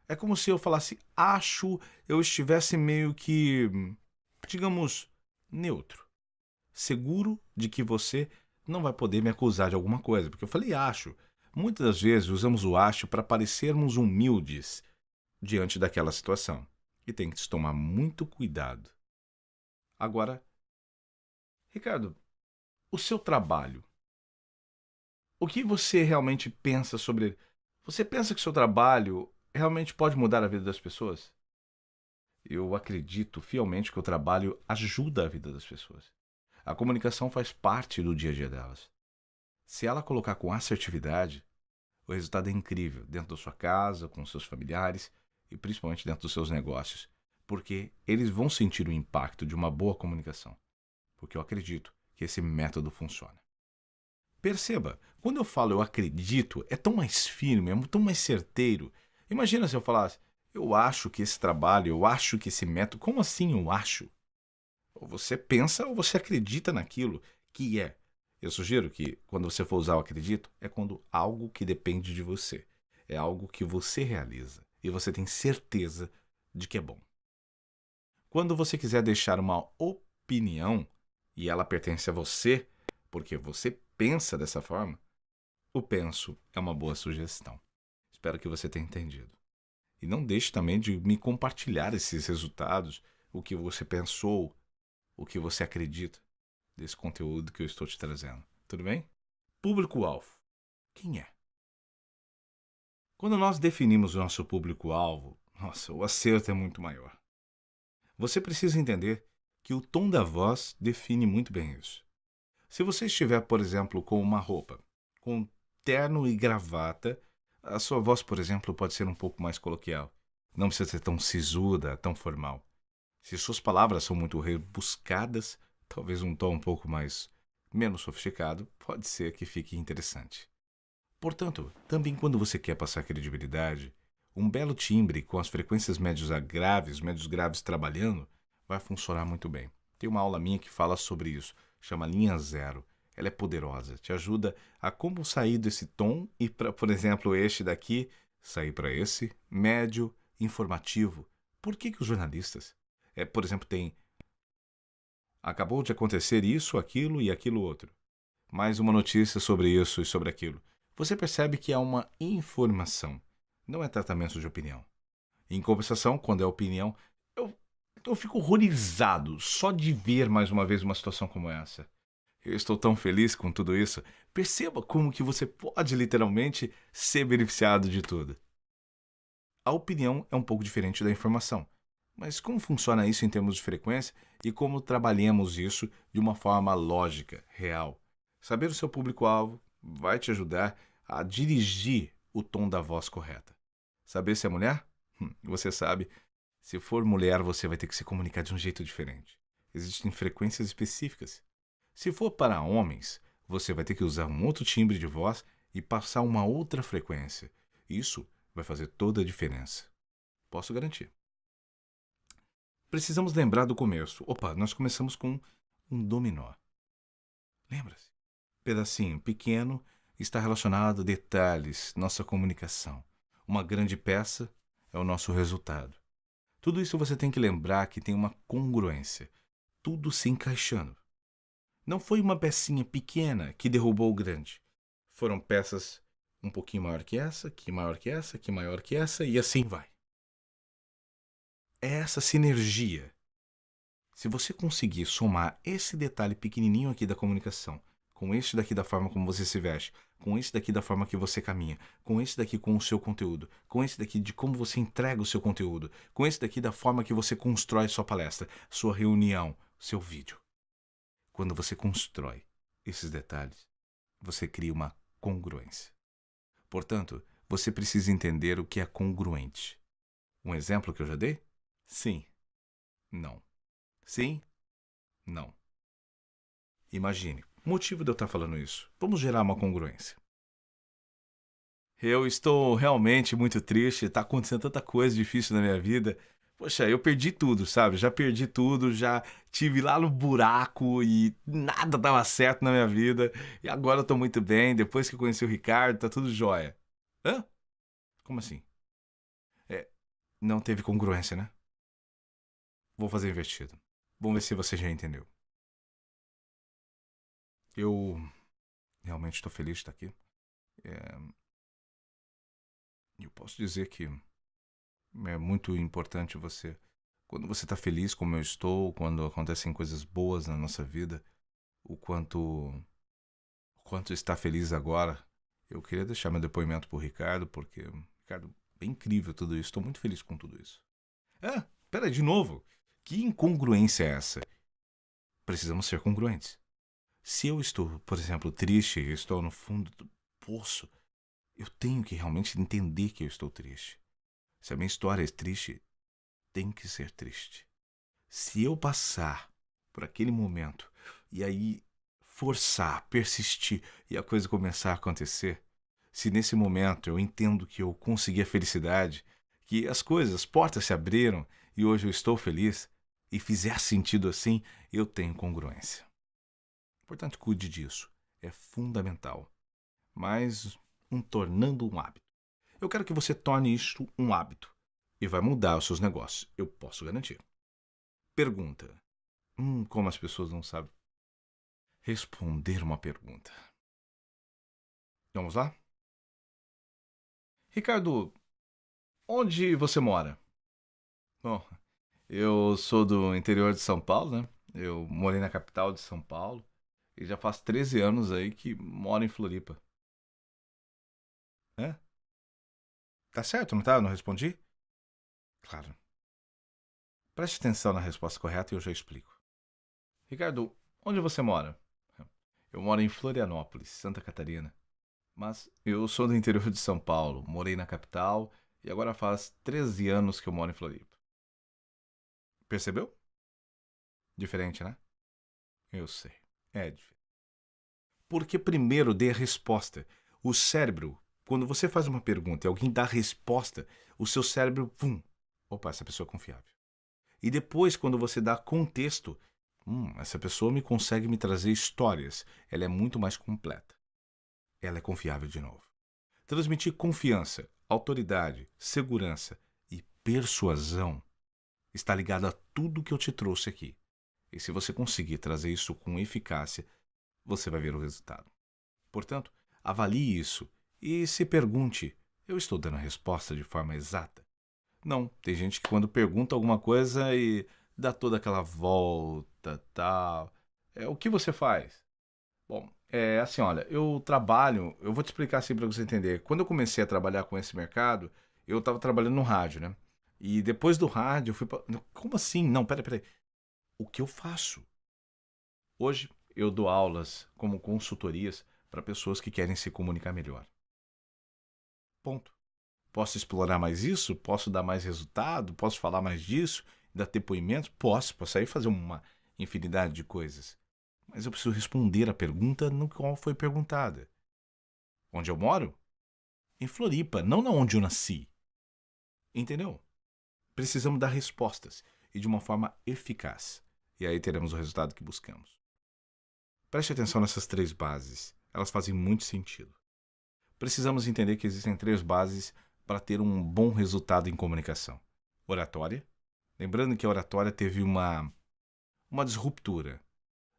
É como se eu falasse acho, eu estivesse meio que, digamos, neutro, seguro de que você não vai poder me acusar de alguma coisa, porque eu falei acho. Muitas das vezes usamos o acho para parecermos humildes diante daquela situação. E tem que se tomar muito cuidado. Agora, Ricardo, o seu trabalho, o que você realmente pensa sobre ele? Você pensa que o seu trabalho realmente pode mudar a vida das pessoas? Eu acredito fielmente que o trabalho ajuda a vida das pessoas. A comunicação faz parte do dia a dia delas. Se ela colocar com assertividade, o resultado é incrível dentro da sua casa, com seus familiares e principalmente dentro dos seus negócios, porque eles vão sentir o impacto de uma boa comunicação. Porque eu acredito que esse método funciona. Perceba, quando eu falo eu acredito, é tão mais firme, é tão mais certeiro. Imagina se eu falasse, eu acho que esse trabalho, eu acho que esse método, como assim eu acho? Ou você pensa ou você acredita naquilo que é. Eu sugiro que quando você for usar o acredito, é quando algo que depende de você. É algo que você realiza e você tem certeza de que é bom. Quando você quiser deixar uma opinião e ela pertence a você, porque você pensa dessa forma, o penso é uma boa sugestão. Espero que você tenha entendido. E não deixe também de me compartilhar esses resultados, o que você pensou, o que você acredita desse conteúdo que eu estou te trazendo. Tudo bem? Público-alvo. Quem é? Quando nós definimos o nosso público-alvo, nossa, o acerto é muito maior. Você precisa entender que o tom da voz define muito bem isso. Se você estiver, por exemplo, com uma roupa, com terno e gravata, a sua voz, por exemplo, pode ser um pouco mais coloquial. Não precisa ser tão sisuda, tão formal. Se suas palavras são muito rebuscadas, talvez um tom um pouco mais menos sofisticado, pode ser que fique interessante. Portanto, também quando você quer passar credibilidade, um belo timbre com as frequências médios graves trabalhando, vai funcionar muito bem. Tem uma aula minha que fala sobre isso, chama Linha Zero. Ela é poderosa, te ajuda a como sair desse tom e, por exemplo, este daqui, sair para esse, médio, informativo. Por que os jornalistas? Por exemplo, tem acabou de acontecer isso, aquilo e aquilo outro. Mais uma notícia sobre isso e sobre aquilo. Você percebe que é uma informação, não é tratamento de opinião. Em compensação, quando é opinião, eu fico horrorizado só de ver mais uma vez uma situação como essa. Eu estou tão feliz com tudo isso. Perceba como que você pode literalmente ser beneficiado de tudo. A opinião é um pouco diferente da informação. Mas como funciona isso em termos de frequência e como trabalhamos isso de uma forma lógica, real? Saber o seu público-alvo vai te ajudar a dirigir o tom da voz correta. Saber se é mulher? Você sabe. Se for mulher, você vai ter que se comunicar de um jeito diferente. Existem frequências específicas. Se for para homens, você vai ter que usar um outro timbre de voz e passar uma outra frequência. Isso vai fazer toda a diferença. Posso garantir. Precisamos lembrar do começo. Opa, nós começamos com um dominó. Lembra-se? Pedacinho pequeno está relacionado a detalhes, nossa comunicação. Uma grande peça é o nosso resultado. Tudo isso você tem que lembrar que tem uma congruência. Tudo se encaixando. Não foi uma pecinha pequena que derrubou o grande. Foram peças um pouquinho maior que essa, que maior que essa, que maior que essa, e assim vai. É essa sinergia. Se você conseguir somar esse detalhe pequenininho aqui da comunicação, com este daqui da forma como você se veste, com esse daqui da forma que você caminha, com esse daqui com o seu conteúdo, com esse daqui de como você entrega o seu conteúdo, com esse daqui da forma que você constrói sua palestra, sua reunião, seu vídeo. Quando você constrói esses detalhes, você cria uma congruência. Portanto, você precisa entender o que é congruente. Um exemplo que eu já dei? Sim. Não. Sim. Não. Imagine. O motivo de eu estar falando isso. Vamos gerar uma congruência. Eu estou realmente muito triste. Está acontecendo tanta coisa difícil na minha vida. Poxa, eu perdi tudo, sabe? Já perdi tudo, já tive lá no buraco e nada dava certo na minha vida. E agora eu tô muito bem. Depois que eu conheci o Ricardo, tá tudo jóia. Hã? Como assim? É, não teve congruência, né? Vou fazer invertido. Vamos ver se você já entendeu. Eu realmente estou feliz de estar aqui. Eu posso dizer que é muito importante você, quando você está feliz como eu estou, quando acontecem coisas boas na nossa vida, o quanto está feliz agora. Eu queria deixar meu depoimento para o Ricardo, porque, Ricardo, é incrível tudo isso. Estou muito feliz com tudo isso. Peraí, de novo. Que incongruência é essa? Precisamos ser congruentes. Se eu estou, por exemplo, triste, eu estou no fundo do poço, eu tenho que realmente entender que eu estou triste. Se a minha história é triste, tem que ser triste. Se eu passar por aquele momento e aí forçar, persistir e a coisa começar a acontecer, se nesse momento eu entendo que eu consegui a felicidade, que as coisas, as portas se abriram e hoje eu estou feliz e fizer sentido assim, eu tenho congruência. Portanto, cuide disso. É fundamental. Mas tornando um hábito. Eu quero que você torne isto um hábito. E vai mudar os seus negócios. Eu posso garantir. Pergunta. Como as pessoas não sabem responder uma pergunta. Vamos lá? Ricardo, onde você mora? Bom, eu sou do interior de São Paulo, né? Eu morei na capital de São Paulo. E já faz 13 anos aí que moro em Floripa. É? Tá certo, não tá? Não respondi? Claro. Preste atenção na resposta correta e eu já explico. Ricardo, onde você mora? Eu moro em Florianópolis, Santa Catarina. Mas eu sou do interior de São Paulo, morei na capital e agora faz 13 anos que eu moro em Floripa. Percebeu? Diferente, né? Eu sei. É diferente. Porque primeiro dê a resposta. O cérebro, quando você faz uma pergunta e alguém dá a resposta, o seu cérebro, pum, opa, essa pessoa é confiável. E depois, quando você dá contexto, essa pessoa me consegue me trazer histórias. Ela é muito mais completa. Ela é confiável de novo. Transmitir confiança, autoridade, segurança e persuasão está ligado a tudo que eu te trouxe aqui. E se você conseguir trazer isso com eficácia, você vai ver o resultado. Portanto, avalie isso e se pergunte: eu estou dando a resposta de forma exata? Não, tem gente que quando pergunta alguma coisa e dá toda aquela volta, tal. O que você faz? Bom, é assim, olha, eu vou te explicar assim para você entender. Quando eu comecei a trabalhar com esse mercado, eu estava trabalhando no rádio, né? E depois do rádio, eu fui para. Como assim? Não, peraí. O que eu faço? Hoje, eu dou aulas como consultorias para pessoas que querem se comunicar melhor. Ponto. Posso explorar mais isso? Posso dar mais resultado? Posso falar mais disso? Dar depoimentos? Posso aí fazer uma infinidade de coisas. Mas eu preciso responder a pergunta no qual foi perguntada. Onde eu moro? Em Floripa, não na onde eu nasci. Entendeu? Precisamos dar respostas e de uma forma eficaz. E aí teremos o resultado que buscamos. Preste atenção nessas três bases. Elas fazem muito sentido. Precisamos entender que existem três bases para ter um bom resultado em comunicação. Oratória. Lembrando que a oratória teve uma disruptura.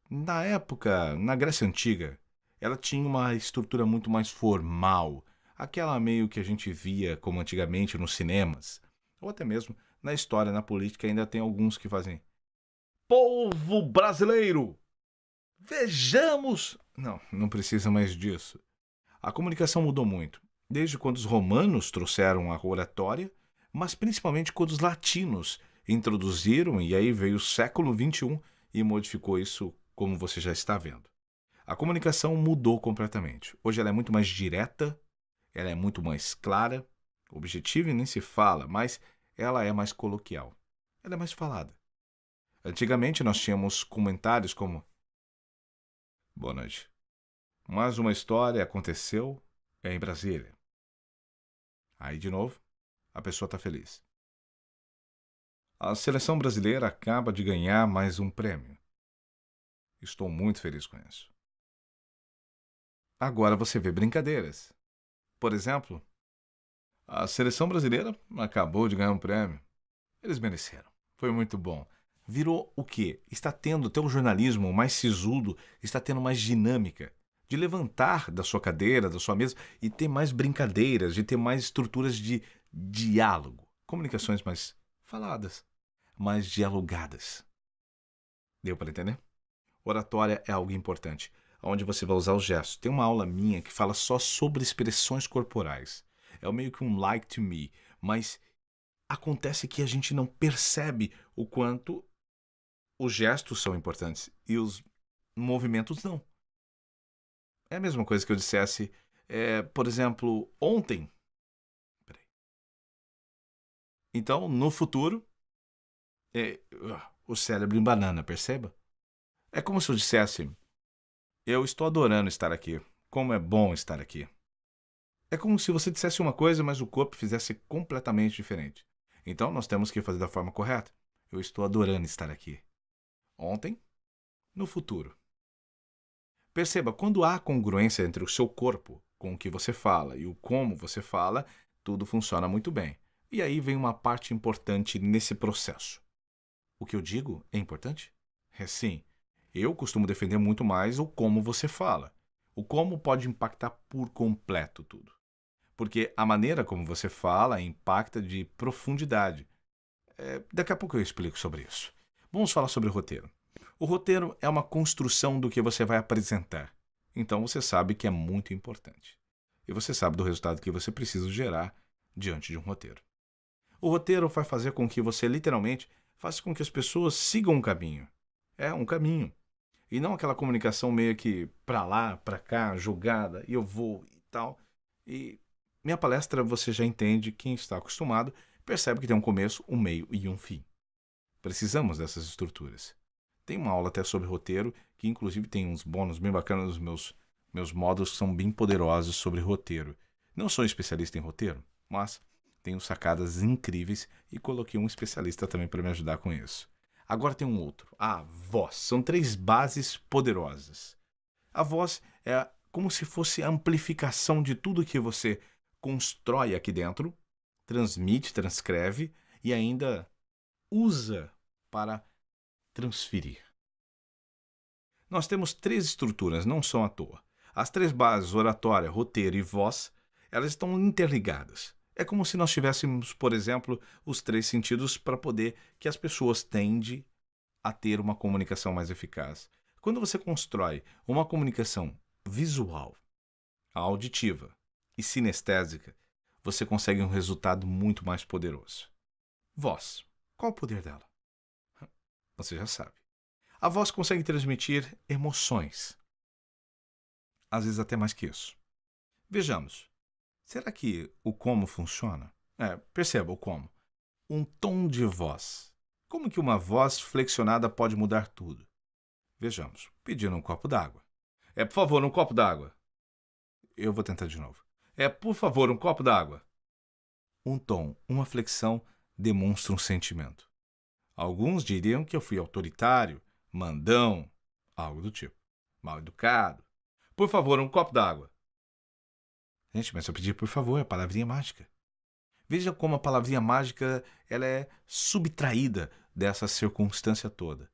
Na época, na Grécia Antiga, ela tinha uma estrutura muito mais formal, aquela meio que a gente via como antigamente nos cinemas, ou até mesmo na história, na política, ainda tem alguns que fazem. Povo brasileiro! Vejamos! Não, não precisa mais disso. A comunicação mudou muito, desde quando os romanos trouxeram a oratória, mas principalmente quando os latinos introduziram, e aí veio o século XXI e modificou isso, como você já está vendo. A comunicação mudou completamente. Hoje ela é muito mais direta, ela é muito mais clara, objetiva e nem se fala, mas ela é mais coloquial. Ela é mais falada. Antigamente nós tínhamos comentários como: Boa noite. Mais uma história aconteceu em Brasília. Aí, de novo, a pessoa está feliz. A seleção brasileira acaba de ganhar mais um prêmio. Estou muito feliz com isso. Agora você vê brincadeiras. Por exemplo, a seleção brasileira acabou de ganhar um prêmio. Eles mereceram. Foi muito bom. Virou o quê? Está tendo até um jornalismo mais sisudo, está tendo mais dinâmica. De levantar da sua cadeira, da sua mesa e ter mais brincadeiras, de ter mais estruturas de diálogo. Comunicações mais faladas, mais dialogadas. Deu para entender? Oratória é algo importante, onde você vai usar os gestos. Tem uma aula minha que fala só sobre expressões corporais. É meio que um like to me, mas acontece que a gente não percebe o quanto os gestos são importantes e os movimentos não. É a mesma coisa que eu dissesse, por exemplo, ontem. Peraí. Então, no futuro, o cérebro em banana, perceba? É como se eu dissesse: eu estou adorando estar aqui. Como é bom estar aqui. É como se você dissesse uma coisa, mas o corpo fizesse completamente diferente. Então, nós temos que fazer da forma correta. Eu estou adorando estar aqui. Ontem, no futuro. Perceba, quando há congruência entre o seu corpo com o que você fala e o como você fala, tudo funciona muito bem. E aí vem uma parte importante nesse processo. O que eu digo é importante? É sim. Eu costumo defender muito mais o como você fala. O como pode impactar por completo tudo. Porque a maneira como você fala impacta de profundidade. Daqui a pouco eu explico sobre isso. Vamos falar sobre o roteiro. O roteiro é uma construção do que você vai apresentar. Então você sabe que é muito importante. E você sabe do resultado que você precisa gerar diante de um roteiro. O roteiro vai fazer com que você literalmente faça com que as pessoas sigam um caminho. É um caminho. E não aquela comunicação meio que pra lá, pra cá, jogada, e eu vou e tal. E minha palestra você já entende, quem está acostumado percebe que tem um começo, um meio e um fim. Precisamos dessas estruturas. Tem uma aula até sobre roteiro, que inclusive tem uns bônus bem bacanas nos meus módulos que são bem poderosos sobre roteiro. Não sou especialista em roteiro, mas tenho sacadas incríveis e coloquei um especialista também para me ajudar com isso. Agora tem um outro, a voz. São três bases poderosas. A voz é como se fosse a amplificação de tudo que você constrói aqui dentro, transmite, transcreve e ainda usa para transferir. Nós temos três estruturas, não são à toa. As três bases, oratória, roteiro e voz, elas estão interligadas. É como se nós tivéssemos, por exemplo, os três sentidos para poder que as pessoas tendem a ter uma comunicação mais eficaz. Quando você constrói uma comunicação visual, auditiva e sinestésica, você consegue um resultado muito mais poderoso. Voz. Qual o poder dela? Você já sabe. A voz consegue transmitir emoções. Às vezes até mais que isso. Vejamos. Será que o como funciona? Perceba o como. Um tom de voz. Como que uma voz flexionada pode mudar tudo? Vejamos. Pedindo um copo d'água. Por favor, um copo d'água. Eu vou tentar de novo. Por favor, um copo d'água. Um tom, uma flexão demonstra um sentimento. Alguns diriam que eu fui autoritário, mandão, algo do tipo. Mal educado. Por favor, um copo d'água. Gente, mas se eu pedir por favor, é a palavrinha mágica. Veja como a palavrinha mágica ela é subtraída dessa circunstância toda.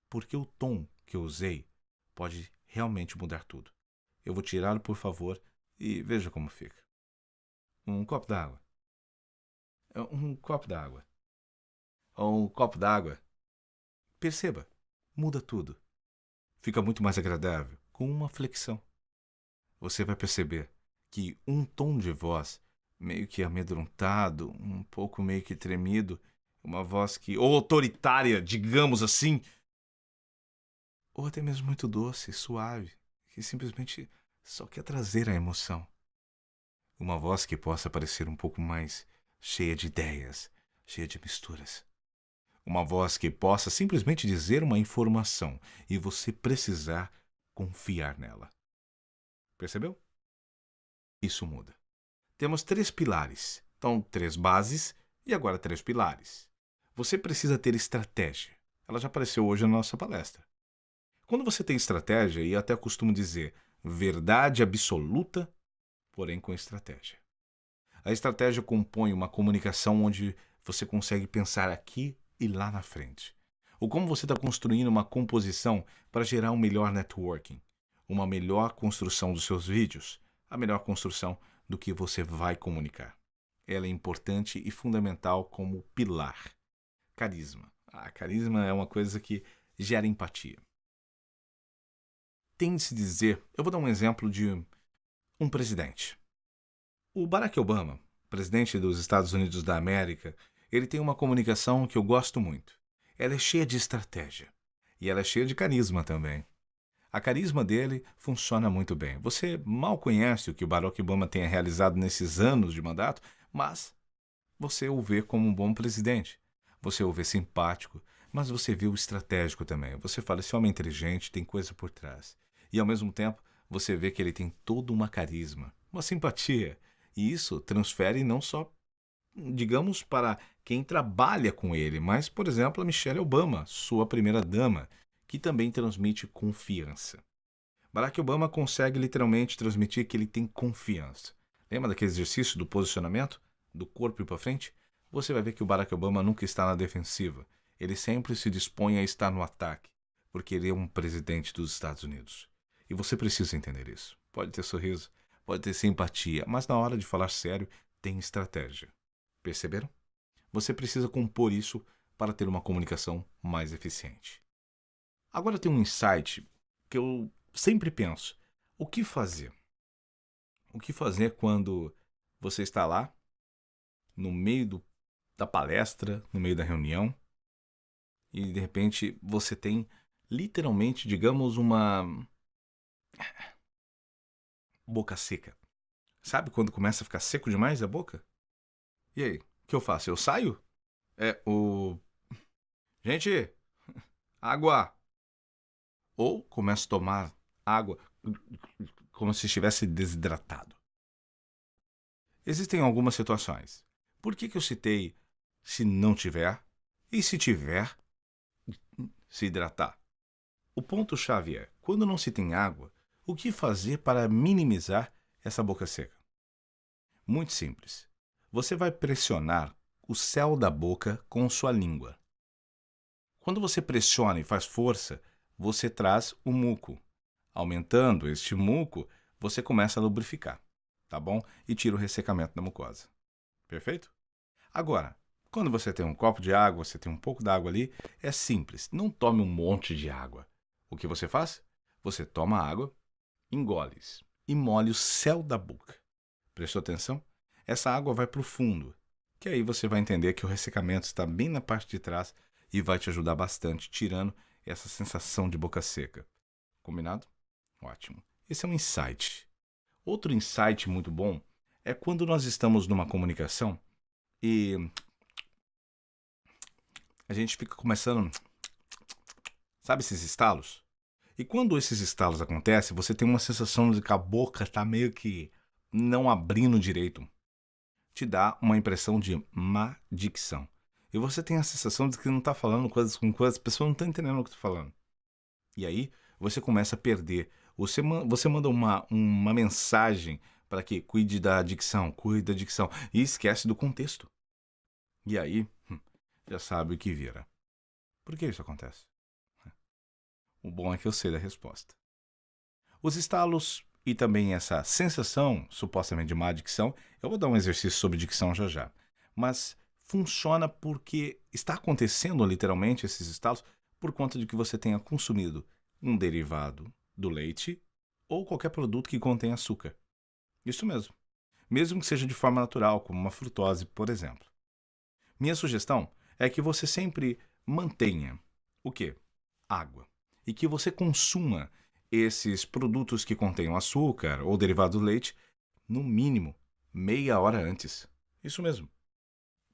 Porque o tom que eu usei pode realmente mudar tudo. Eu vou tirá-lo, por favor, e veja como fica. Um copo d'água. Um copo d'água. Um copo d'água. Perceba, muda tudo. Fica muito mais agradável com uma flexão. Você vai perceber que um tom de voz meio que amedrontado, um pouco meio que tremido, uma voz ou autoritária, digamos assim, ou até mesmo muito doce, suave, que simplesmente só quer trazer a emoção. Uma voz que possa parecer um pouco mais cheia de ideias, cheia de misturas. Uma voz que possa simplesmente dizer uma informação e você precisar confiar nela. Percebeu? Isso muda. Temos 3 pilares. Então, 3 bases e agora 3 pilares. Você precisa ter estratégia. Ela já apareceu hoje na nossa palestra. Quando você tem estratégia, e até costumo dizer verdade absoluta, porém com estratégia. A estratégia compõe uma comunicação onde você consegue pensar aqui e lá na frente. Ou como você está construindo uma composição para gerar um melhor networking, uma melhor construção dos seus vídeos, a melhor construção do que você vai comunicar. Ela é importante e fundamental como pilar. Carisma. Carisma é uma coisa que gera empatia. Tem de se dizer, eu vou dar um exemplo de um presidente. O Barack Obama, presidente dos Estados Unidos da América, ele tem uma comunicação que eu gosto muito. Ela é cheia de estratégia. E ela é cheia de carisma também. A carisma dele funciona muito bem. Você mal conhece o que o Barack Obama tenha realizado nesses anos de mandato, mas você o vê como um bom presidente. Você o vê simpático, mas você vê o estratégico também. Você fala, esse homem é inteligente, tem coisa por trás. E ao mesmo tempo, você vê que ele tem toda uma carisma, uma simpatia. E isso transfere não só, digamos, para quem trabalha com ele, mas, por exemplo, a Michelle Obama, sua primeira-dama, que também transmite confiança. Barack Obama consegue literalmente transmitir que ele tem confiança. Lembra daquele exercício do posicionamento? Do corpo para frente? Você vai ver que o Barack Obama nunca está na defensiva. Ele sempre se dispõe a estar no ataque, porque ele é um presidente dos Estados Unidos. E você precisa entender isso. Pode ter sorriso, pode ter simpatia, mas na hora de falar sério, tem estratégia. Perceberam? Você precisa compor isso para ter uma comunicação mais eficiente. Agora tem um insight que eu sempre penso. O que fazer? O que fazer quando você está lá, no meio da palestra, no meio da reunião, e de repente você tem literalmente, digamos, uma boca seca. Sabe quando começa a ficar seco demais a boca? E aí, o que eu faço? Eu saio? Gente, água! Ou começo a tomar água como se estivesse desidratado. Existem algumas situações. Por que eu citei se não tiver? E se tiver, se hidratar? O ponto-chave é, quando não se tem água, o que fazer para minimizar essa boca seca? Muito simples. Você vai pressionar o céu da boca com sua língua. Quando você pressiona e faz força, você traz o muco. Aumentando este muco, você começa a lubrificar, tá bom? E tira o ressecamento da mucosa. Perfeito? Agora, Quando você tem um copo de água, você tem um pouco d'água ali, é simples. Não tome um monte de água. O que você faz? Você toma a água, engole e molhe o céu da boca. Prestou atenção? Essa água vai para o fundo, que aí você vai entender que o ressecamento está bem na parte de trás e vai te ajudar bastante, tirando essa sensação de boca seca. Combinado? Ótimo. Esse é um insight. Outro insight muito bom é quando nós estamos numa comunicação e a gente fica começando, sabe esses estalos? E quando esses estalos acontecem, você tem uma sensação de que a boca está meio que não abrindo direito. Te dá uma impressão de má dicção. E você tem a sensação de que não está falando coisas com coisas, a pessoa não está entendendo o que está falando. E aí você começa a perder. Você manda uma mensagem para que cuide da dicção, cuide da dicção, e esquece do contexto. E aí, já sabe o que vira. Por que isso acontece? O bom é que eu sei da resposta. Os estalos e também essa sensação, supostamente de má dicção, eu vou dar um exercício sobre dicção já já. Mas funciona porque está acontecendo literalmente esses estalos por conta de que você tenha consumido um derivado do leite ou qualquer produto que contém açúcar. Isso mesmo. Mesmo que seja de forma natural, como uma frutose, por exemplo. Minha sugestão é que você sempre mantenha o quê? Água. E que você consuma esses produtos que contêm açúcar ou derivado do leite, no mínimo, meia hora antes. Isso mesmo.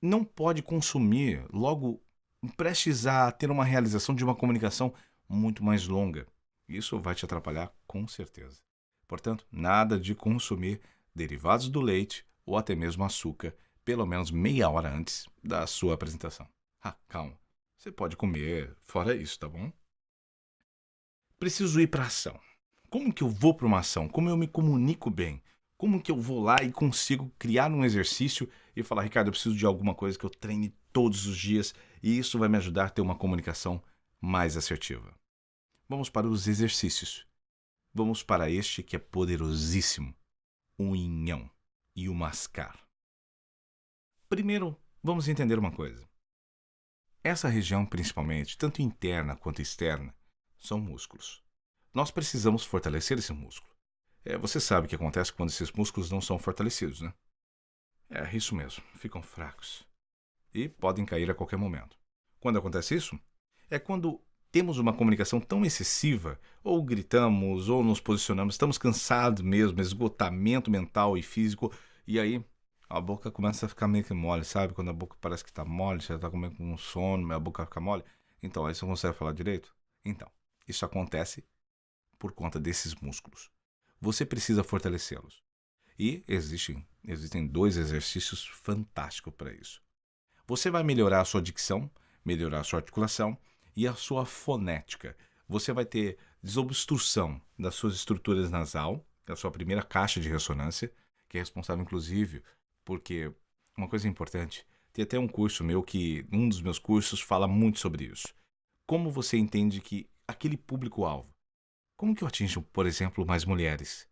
Não pode consumir logo prestes a ter uma realização de uma comunicação muito mais longa. Isso vai te atrapalhar com certeza. Portanto, nada de consumir derivados do leite ou até mesmo açúcar, pelo menos meia hora antes da sua apresentação. Calma. Você pode comer fora isso, tá bom? Preciso ir para a ação. Como que eu vou para uma ação? Como eu me comunico bem? Como que eu vou lá e consigo criar um exercício e falar, Ricardo, eu preciso de alguma coisa que eu treine todos os dias e isso vai me ajudar a ter uma comunicação mais assertiva. Vamos para os exercícios. Vamos para este que é poderosíssimo, o inhão e o mascar. Primeiro, vamos entender uma coisa. Essa região, principalmente, tanto interna quanto externa, são músculos. Nós precisamos fortalecer esse músculo. Você sabe o que acontece quando esses músculos não são fortalecidos, né? É isso mesmo, ficam fracos. E podem cair a qualquer momento. Quando acontece isso, é quando temos uma comunicação tão excessiva, ou gritamos, ou nos posicionamos, estamos cansados mesmo, esgotamento mental e físico, e aí a boca começa a ficar meio que mole, sabe? Quando a boca parece que está mole, você está comendo com sono, a boca fica mole. Então, aí você não consegue falar direito? Então, isso acontece por conta desses músculos. Você precisa fortalecê-los. E existem 2 exercícios fantásticos para isso. Você vai melhorar a sua dicção, melhorar a sua articulação e a sua fonética. Você vai ter desobstrução das suas estruturas nasal, da sua primeira caixa de ressonância, que é responsável, inclusive, porque uma coisa importante, tem até um curso meu um dos meus cursos fala muito sobre isso. Como você entende que aquele público-alvo, como que eu atinjo, por exemplo, mais mulheres?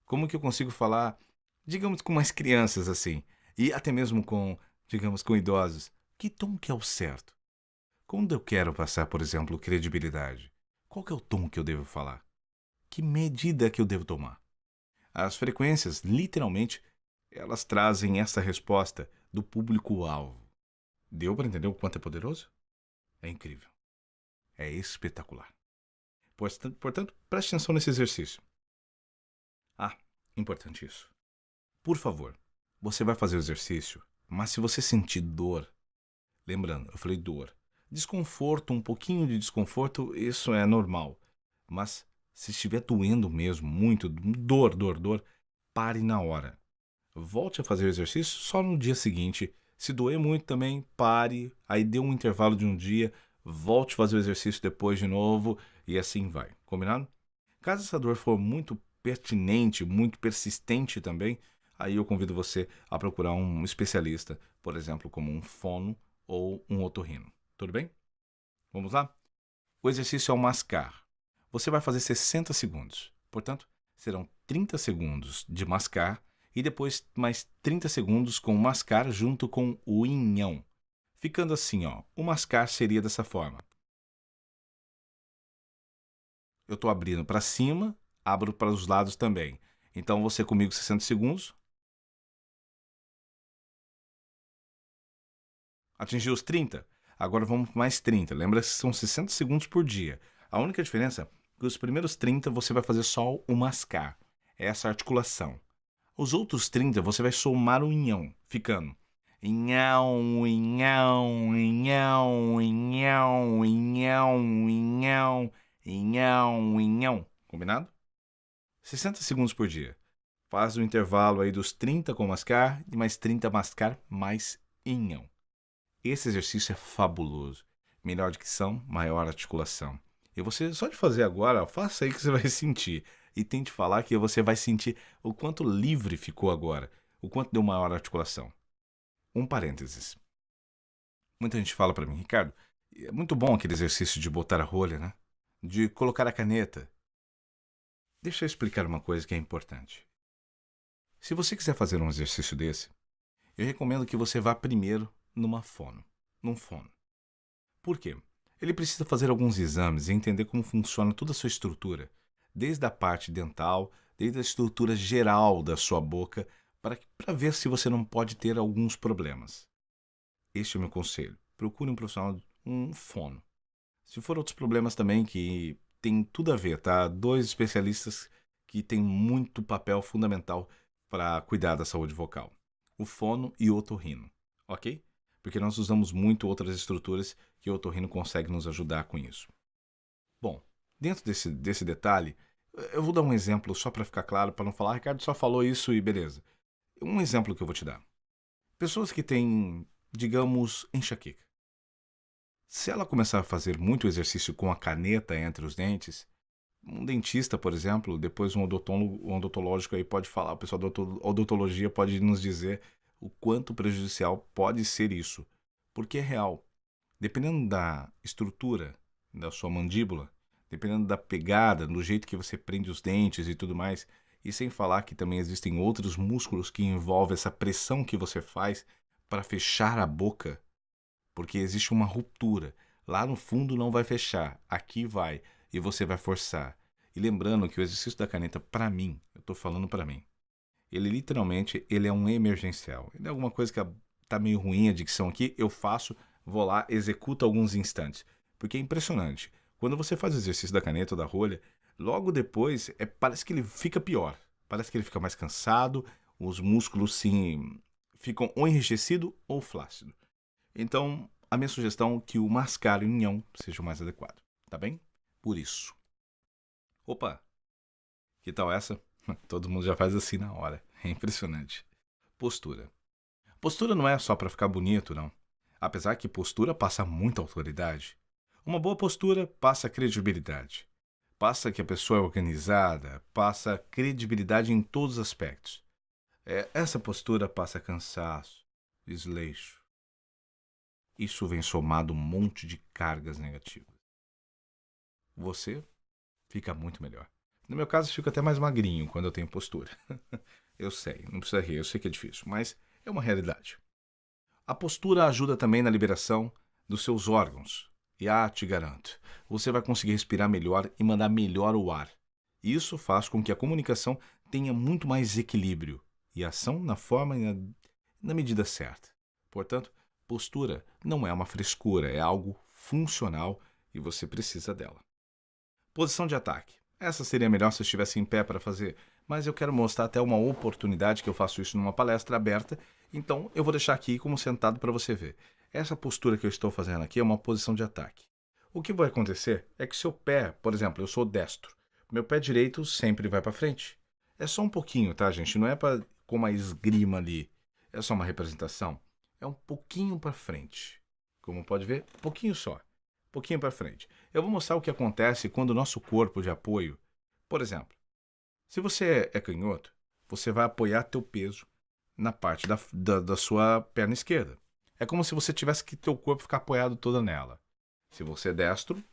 Como que eu consigo falar, digamos, com mais crianças assim, e até mesmo com, digamos, com idosos? Que tom que é o certo? Quando eu quero passar, por exemplo, credibilidade, qual que é o tom que eu devo falar? Que medida que eu devo tomar? As frequências, literalmente, elas trazem essa resposta do público-alvo. Deu para entender o quanto é poderoso? É incrível. É espetacular. Portanto, preste atenção nesse exercício. Importante isso. Por favor, você vai fazer o exercício, mas se você sentir dor, lembrando, eu falei dor, desconforto, um pouquinho de desconforto, isso é normal. Mas se estiver doendo mesmo, muito, dor, pare na hora. Volte a fazer o exercício só no dia seguinte. Se doer muito também, pare, aí dê um intervalo de um dia, volte a fazer o exercício depois de novo e assim vai. Combinado? Caso essa dor for muito pertinente, muito persistente também, aí eu convido você a procurar um especialista, por exemplo, como um fono ou um otorrino. Tudo bem? Vamos lá? O exercício é o mascar. Você vai fazer 60 segundos. Portanto, serão 30 segundos de mascar e depois mais 30 segundos com o mascar junto com o inhão. ficando assim, ó. O mascar seria dessa forma. Eu estou abrindo para cima, abro para os lados também. Então você comigo 60 segundos. Atingiu os 30? Agora vamos para mais 30. Lembra que são 60 segundos por dia. A única diferença é que os primeiros 30 você vai fazer só o mascar. Essa articulação. Os outros 30 você vai somar o inhão, ficando inhão, inhão, inhão, inhão, inhão, inhão, inhão, inhão. Combinado? 60 segundos por dia. Faz o intervalo aí dos 30 com mascar e mais 30 mascar mais inhão. Esse exercício é fabuloso. Melhor dicção, maior articulação. E você, só de fazer agora, faça aí que você vai sentir. E tente falar que você vai sentir o quanto livre ficou agora. O quanto deu maior articulação. Um parênteses. Muita gente fala para mim, Ricardo, é muito bom aquele exercício de botar a rolha, né? De colocar a caneta. Deixa eu explicar uma coisa que é importante. Se você quiser fazer um exercício desse, eu recomendo que você vá primeiro num fono. Por quê? Ele precisa fazer alguns exames e entender como funciona toda a sua estrutura, desde a parte dental, desde a estrutura geral da sua boca, para ver se você não pode ter alguns problemas. Este é o meu conselho. Procure um profissional, um fono. Se for outros problemas também que tem tudo a ver, tá? 2 especialistas que têm muito papel fundamental para cuidar da saúde vocal. O fono e o otorrino, ok? Porque nós usamos muito outras estruturas que o otorrino consegue nos ajudar com isso. Bom, dentro desse detalhe, eu vou dar um exemplo só para ficar claro, para não falar, Ricardo só falou isso e beleza. Um exemplo que eu vou te dar. Pessoas que têm, digamos, enxaqueca. Se ela começar a fazer muito exercício com a caneta entre os dentes, um dentista, por exemplo, depois um odontológico aí pode falar, o pessoal da odontologia pode nos dizer o quanto prejudicial pode ser isso. Porque é real. Dependendo da estrutura da sua mandíbula, dependendo da pegada, do jeito que você prende os dentes e tudo mais, e sem falar que também existem outros músculos que envolvem essa pressão que você faz para fechar a boca, porque existe uma ruptura. Lá no fundo não vai fechar, aqui vai, e você vai forçar. E lembrando que o exercício da caneta, para mim, eu estou falando para mim, ele literalmente ele é um emergencial. Ele é alguma coisa que tá meio ruim a dicção aqui, eu faço, vou lá, executo alguns instantes. Porque é impressionante. Quando você faz o exercício da caneta ou da rolha, logo depois parece que ele fica pior. Parece que ele fica mais cansado, os músculos sim ficam ou enrijecidos ou flácidos. Então, a minha sugestão é que o mascar e o nhão seja o mais adequado. Tá bem? Por isso. Opa, que tal essa? Todo mundo já faz assim na hora. É impressionante. Postura. Postura não é só para ficar bonito, não. Apesar que postura passa muita autoridade. Uma boa postura passa credibilidade. Passa que a pessoa é organizada, passa credibilidade em todos os aspectos. Essa postura passa cansaço, desleixo. Isso vem somado um monte de cargas negativas. Você fica muito melhor. No meu caso, eu fico até mais magrinho quando eu tenho postura. Eu sei, não precisa rir, eu sei que é difícil, mas é uma realidade. A postura ajuda também na liberação dos seus órgãos. E te garanto, você vai conseguir respirar melhor e mandar melhor o ar. Isso faz com que a comunicação tenha muito mais equilíbrio e ação na forma e na medida certa. Portanto, postura não é uma frescura, é algo funcional e você precisa dela. Posição de ataque. Essa seria melhor se eu estivesse em pé para fazer, mas eu quero mostrar até uma oportunidade que eu faço isso numa palestra aberta, então eu vou deixar aqui como sentado para você ver. Essa postura que eu estou fazendo aqui é uma posição de ataque. O que vai acontecer é que seu pé, por exemplo, eu sou destro, meu pé direito sempre vai para frente. É só um pouquinho, tá, gente? Não é para como a esgrima ali. É só uma representação. É um pouquinho para frente. Como pode ver, pouquinho só. Pouquinho para frente. Eu vou mostrar o que acontece quando o nosso corpo de apoio, por exemplo, se você é canhoto, você vai apoiar teu peso na parte da sua perna esquerda. É como se você tivesse que teu corpo ficar apoiado toda nela. Se você é destro,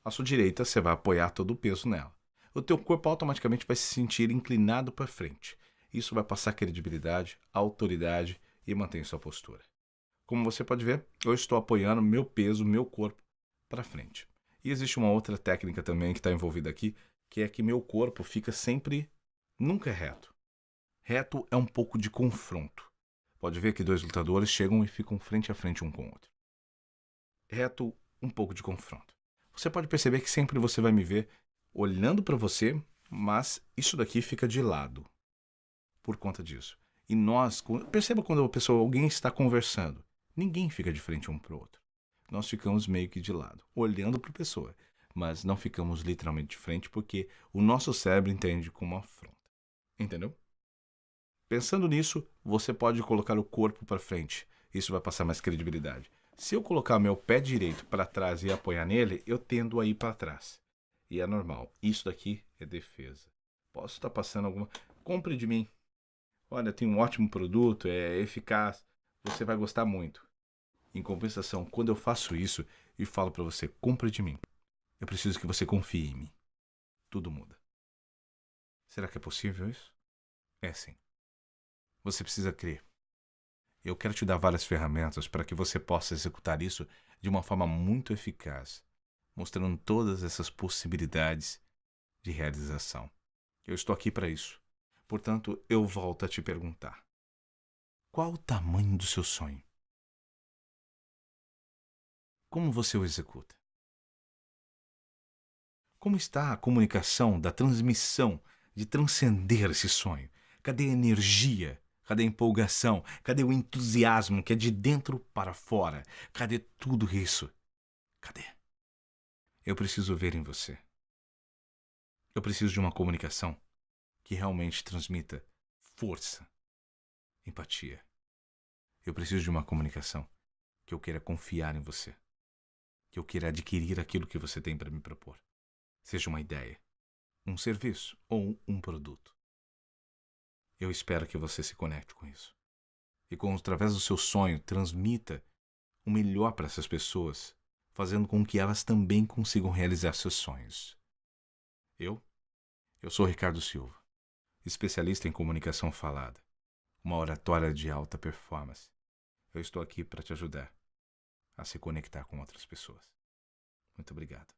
a sua direita você vai apoiar todo o peso nela. O teu corpo automaticamente vai se sentir inclinado para frente. Isso vai passar credibilidade, autoridade e mantém sua postura. como você pode ver, eu estou apoiando meu peso, meu corpo para frente. E existe uma outra técnica também que está envolvida aqui, que é que meu corpo fica sempre, nunca é reto. Reto é um pouco de confronto. Pode ver que dois lutadores chegam e ficam frente a frente um com o outro. Reto, um pouco de confronto. Você pode perceber que sempre você vai me ver olhando para você, mas isso daqui fica de lado por conta disso. E perceba quando alguém está conversando, ninguém fica de frente um para o outro. Nós ficamos meio que de lado, olhando para a pessoa, mas não ficamos literalmente de frente porque o nosso cérebro entende como afronta. Entendeu? Pensando nisso, você pode colocar o corpo para frente. Isso vai passar mais credibilidade. Se eu colocar meu pé direito para trás e apoiar nele, eu tendo a ir para trás. E é normal. Isso daqui é defesa. Posso estar passando alguma... Compre de mim. Olha, tem um ótimo produto, é eficaz. Você vai gostar muito. Em compensação, quando eu faço isso e falo para você, compre de mim, eu preciso que você confie em mim. Tudo muda. Será que é possível isso? É sim. Você precisa crer. Eu quero te dar várias ferramentas para que você possa executar isso de uma forma muito eficaz, mostrando todas essas possibilidades de realização. Eu estou aqui para isso. Portanto, eu volto a te perguntar: qual o tamanho do seu sonho? Como você o executa? Como está a comunicação da transmissão de transcender esse sonho? Cadê a energia? Cadê a empolgação? Cadê o entusiasmo que é de dentro para fora? Cadê tudo isso? Cadê? Eu preciso ver em você. Eu preciso de uma comunicação que realmente transmita força, empatia. Eu preciso de uma comunicação que eu queira confiar em você, que eu queira adquirir aquilo que você tem para me propor. Seja uma ideia, um serviço ou um produto. Eu espero que você se conecte com isso. E através do seu sonho, transmita o melhor para essas pessoas, fazendo com que elas também consigam realizar seus sonhos. Eu sou Ricardo Silva, especialista em comunicação falada, uma oratória de alta performance. Eu estou aqui para te ajudar a se conectar com outras pessoas. Muito obrigado.